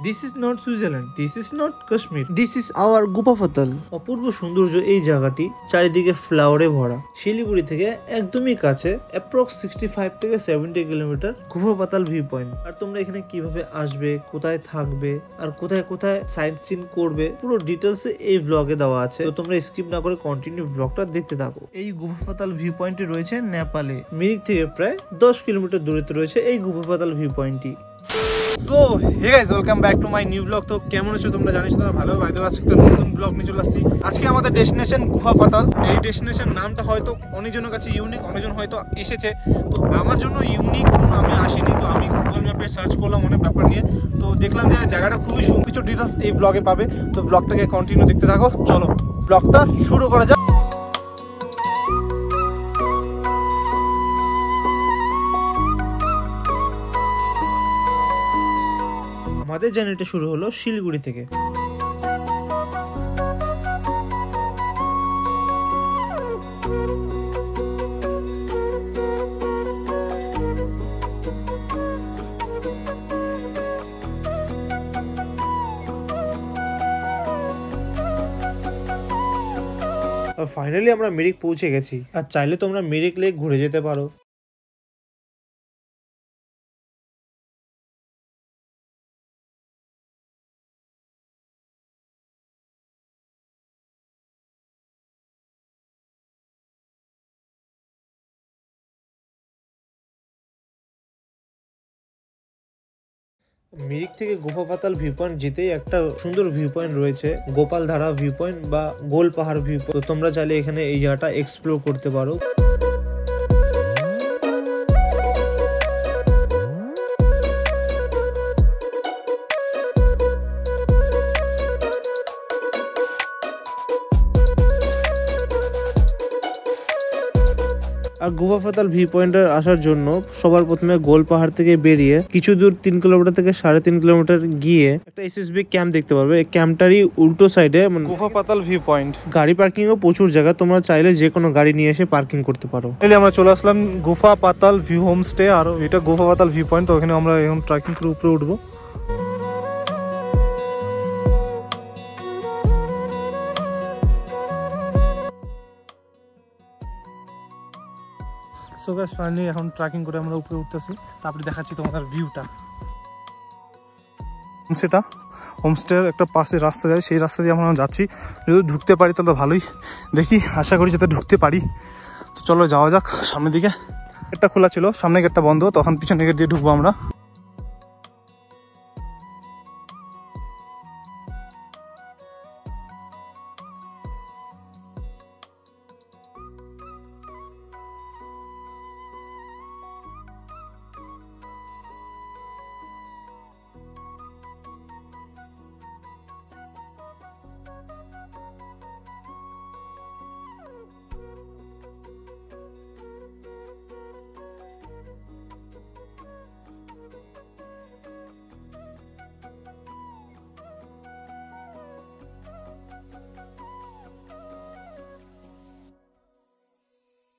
This is not Switzerland, this is not Kashmir, this is our গুফা পাতাল। অপূর্ব সৌন্দর্য এই জায়গাটি, চারিদিকে ফ্লাওয়ারে ভরা। শিলিগুড়ি থেকে একদমই কাছে, অ্যাপ্রক্স 65 থেকে 70 কিলোমিটার গুফা পাতাল ভিউ পয়েন্ট। আর তোমরা এখানে কিভাবে আসবে, কোথায় থাকবে, আর কোথায় কোথায় সাইট সিন করবে, পুরো ডিটেলসে এই ব্লগে দেওয়া আছে। তো তোমরা স্কিপ না করে কন্টিনিউ ব্লগটা দেখতে থাকো। এই গুফা পাতাল ভিউ পয়েন্টটি রয়েছে নেপালে। মিরিক থেকে প্রায় 10 কিলোমিটার দূরত্বে রয়েছে এই গুফা পাতাল ভিউ পয়েন্টটি। So hey guys, welcome back to my new blog. তো কেমন আছো তোমরা? জানিস তোমরা ভালো ভাই। আজকে একটা নতুন ব্লগ নিয়ে চলে আসছি। আজকে আমাদের ডেস্টিনেশন গুফা পাতাল। এই ডেস্টিনেশন নামটা হয়তো অনেকজনের কাছে ইউনিক, অনেকজন হয়তো এসেছে। তো আমার জন্য ইউনিক, আমি আসিনি। তো আমি গুগল ম্যাপে সার্চ করলাম অনেক ব্যাপার নিয়ে, তো দেখলাম যে জায়গাটা খুবই সুন্দর। কিছু ডিটেলস এই ব্লগে পাবে, তো ব্লগটাকে কন্টিনিউ দেখতে থাকো। চলো ব্লগটা শুরু করা যাক। আমাদের জার্নিটা শুরু হলো শিলিগুড়ি থেকে। ফাইনালি আমরা মিরিক পৌঁছে গেছি। আর চাইলে তোমরা মিরিক লেক ঘুরে যেতে পারো। মিরিক থেকে গুফা পাতাল ভিউ পয়েন্ট যেতেই একটা সুন্দর ভিউ পয়েন্ট রয়েছে, গোপালধারা ভিউ পয়েন্ট বা গোল পাহাড় ভিউ পয়েন্ট। তো তোমরা চাইলে এখানে এই জায়গাটা এক্সপ্লোর করতে পারো। আর গুফা পাতাল ভিউ পয়েন্টে আসার জন্য সবার প্রথমে গোল পাহাড় থেকে বেরিয়ে কিছু দূর 3 কিলোমিটার থেকে 3.5 কিলোমিটার গিয়ে একটা এসএসবি ক্যাম্প দেখতে পারবে। এই ক্যাম্পটারই উল্টো সাইডে গুফা পাতাল ভিউ পয়েন্ট। গাড়ি পার্কিং ও প্রচুর জায়গা, তোমরা চাইলে যে কোনো গাড়ি নিয়ে এসে পার্কিং করতে পারো। আমরা চলে আসলাম গুফা পাতাল ভিউ হোমস্টে। আর এটা গুফা পাতাল ভিউ পয়েন্ট। তো ওখানে আমরা এখন ট্রেকিং করে উপরে উঠবো। সো গাইস, ফাইনালি এখন ট্রেকিং করে আমরা উপরে উঠতেছি। তারপরে দেখাচ্ছি তোমাদের ভিউটা। সেটা হোমস্টের একটা পাশে রাস্তা যায়, সেই রাস্তা দিয়ে আমরা যাচ্ছি। যদি ঢুকতে পারি তাহলে ভালোই, দেখি আশা করি যাতে ঢুকতে পারি। তো চলো যাওয়া যাক সামনের দিকে। গেটটা খোলা ছিল, সামনে গেটটা বন্ধ, তখন পিছনে গেট দিয়ে ঢুকবো আমরা।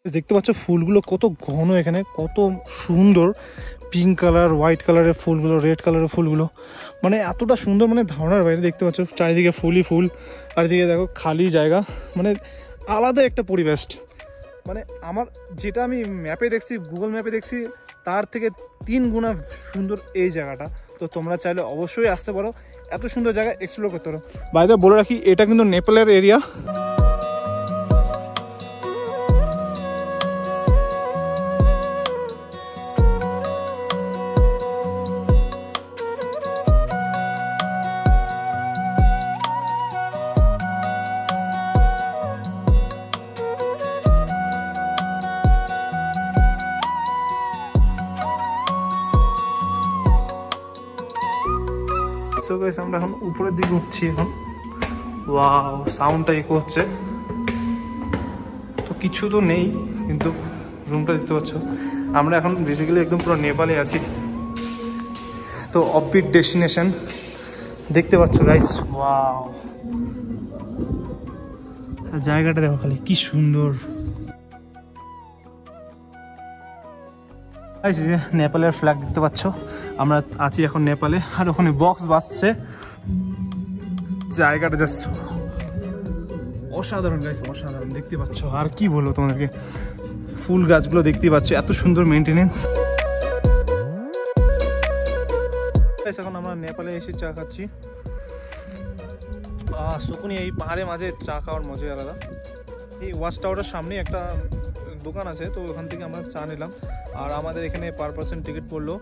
দেখতে পাচ্ছ ফুলগুলো কত ঘন, এখানে কত সুন্দর। পিঙ্ক কালার, হোয়াইট কালারের ফুলগুলো, রেড কালারের ফুলগুলো, মানে এতটা সুন্দর, মানে ধারণার বাইরে। দেখতে পাচ্ছ চারিদিকে ফুলই ফুল, চারিদিকে দেখো খালি জায়গা, মানে আলাদা একটা পরিবেশ। মানে আমার যেটা আমি ম্যাপে দেখছি, গুগল ম্যাপে দেখছি, তার থেকে 3 গুণা সুন্দর এই জায়গাটা। তো তোমরা চাইলে অবশ্যই আসতে পারো, এত সুন্দর জায়গা এক্সপ্লোর করতে পারো। বাইরে বলে রাখি, এটা কিন্তু নেপালের এরিয়া। সো গাইস, আমরা এখন উপরের দিকে উঠছি। এখন ওয়াও, সাউন্ডটা ইকো হচ্ছে। তো কিছু তো নেই, কিন্তু রুমটা দেখতে পাচ্ছ। আমরা এখন বেসিক্যালি একদম পুরো নেপালে আছি। তো অফবিট ডেস্টিনেশন দেখতে পাচ্ছ গাইস। ওয়াও, জায়গাটা দেখো খালি কি সুন্দর। গাইস এই যে নেপালের ফ্ল্যাগ দেখতে পাচ্ছ, আমরা আছি এখন নেপালে, আর ওখানে বক্স বাজছে, জায়গাটা জাস্ট অসাধারণ গাইস, অসাধারণ দেখতে পাচ্ছ। আর কি বলবো তোমাদেরকে, ফুল গাছগুলো দেখতে পাচ্ছ, এত সুন্দর মেনটেনেন্স। এখন আমরা নেপালে এসে চা খাচ্ছি, শকুনি এই পাহাড়ের মাঝে চা খাওয়ার মজাই আলাদা। এই ওয়াচ টাওয়ারের সামনে একটা দোকান আছে, তো ওখান থেকে আমরা চা নিলাম। আর আমাদের এখানে পার পার্সন টিকিট পড়লো,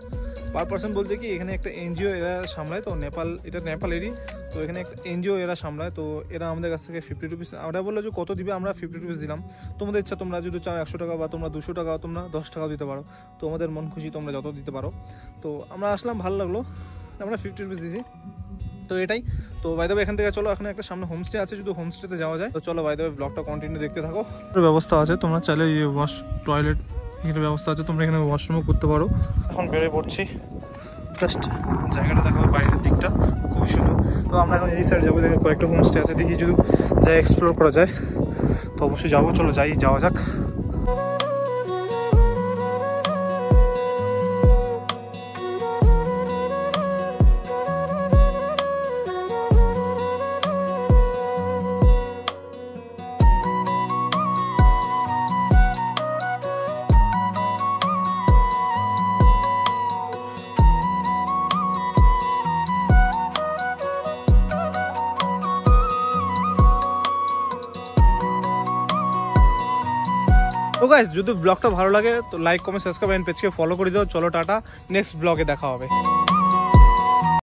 পার পার্সন বলতে কি এখানে একটা এনজিও এরা সামলায়, তো নেপাল, এটা নেপালেরই, তো এখানে একটা এনজিও এরা সামলায়, তো এরা আমাদের কাছ থেকে 50 রুপিস, আমরা বললো যে কত দিবে, আমরা 50 রুপিস দিলাম। তোমাদের ইচ্ছা, তোমরা যদি চাও 100 টাকা বা তোমরা 200 টাকা, তোমরা 10 টাকাও দিতে পারো, তো আমাদের মন খুশি তোমরা যত দিতে পারো। তো আমরা আসলাম, ভালো লাগলো, আমরা 50 রুপিস দিয়েছি। তো এটাই। তো বাই দ্য ওয়ে এখান থেকে চলো, এখানে একটা সামনে হোমস্টে আছে, যদি হোমস্টেতে যাওয়া যায়। তো চলো বাই দ্য ওয়ে ব্লগটা কন্টিনিউ দেখতে থাকো। ব্যবস্থা আছে, তোমরা চাইলে এই ওয়াশ টয়লেট এখানে ব্যবস্থা আছে, তোমরা এখানে ওয়াশরুমও করতে পারো। এখন বেরিয়ে পড়ছি, জাস্ট জায়গাটা দেখো, বাইরের দিকটা খুবই সুন্দর। তো আমরা এখন এই সাইড যাবো, দেখে কয়েকটা হোমস্টে আছে, দেখি যদি যাই এক্সপ্লোর করা যায় তো অবশ্যই যাবো। চলো যাওয়া যাক। তো গাইস, যদি ব্লগটা ভালো লাগে তো লাইক, কমেন্ট, সাবস্ক্রাইব এন্ড পেজকে ফলো করে দাও। চলো টাটা, নেক্সট ব্লগে দেখা হবে।